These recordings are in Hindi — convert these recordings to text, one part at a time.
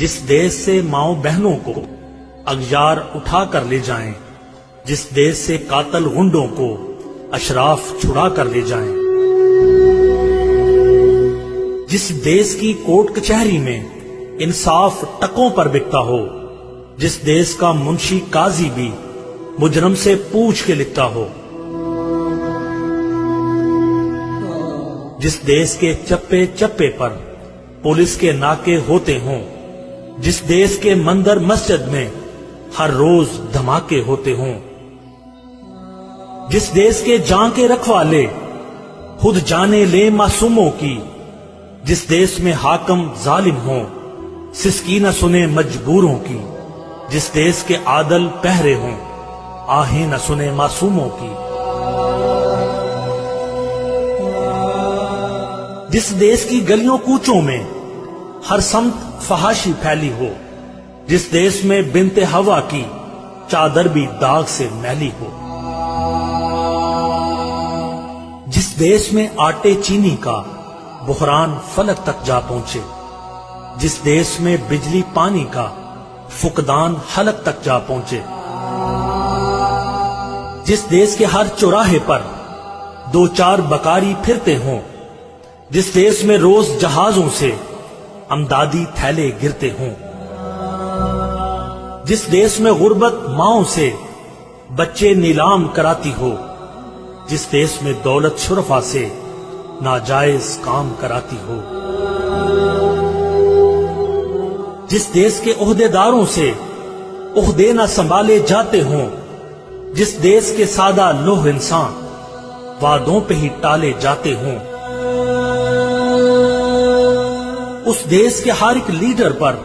जिस देश से माओ बहनों को अगयार उठा कर ले जाएं, जिस देश से कातल गुंडों को अशराफ छुड़ा कर ले जाएं, जिस देश की कोर्ट कचहरी में इंसाफ टकों पर बिकता हो, जिस देश का मुंशी काजी भी मुजरम से पूछ के लिखता हो, जिस देश के चप्पे चप्पे पर पुलिस के नाके होते हों, जिस देश के मंदिर मस्जिद में हर रोज धमाके होते हों, जिस देश के जान के रखवाले खुद जाने ले मासूमों की, जिस देश में हाकम जालिम हो सिसकी न सुने मजबूरों की, जिस देश के आदल पहरे हों आहें न सुने मासूमों की, जिस देश की गलियों कूचों में हर समत फहाशी फैली हो, जिस देश में बिनते हवा की चादर भी दाग से मैली हो, जिस देश में आटे चीनी का बुहरान फलक तक जा पहुंचे, जिस देश में बिजली पानी का फुकदान हलक तक जा पहुंचे, जिस देश के हर चौराहे पर दो चार बकारी फिरते हों, जिस देश में रोज जहाजों से अमदादी थैले गिरते हों, जिस देश में गुर्बत माओं से बच्चे नीलाम कराती हो, जिस देश में दौलत शुरफा से नाजायज काम कराती हो, जिस देश के ओहदेदारों से ओहदे न संभाले जाते हों, जिस देश के सादा लोह इंसान वादों पे ही टाले जाते हों, उस देश के हर एक लीडर पर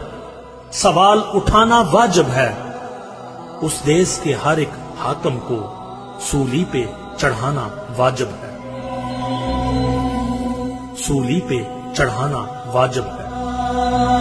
सवाल उठाना वाजिब है, उस देश के हर एक हाकम को सूली पे चढ़ाना वाजिब है, सूली पे चढ़ाना वाजिब है।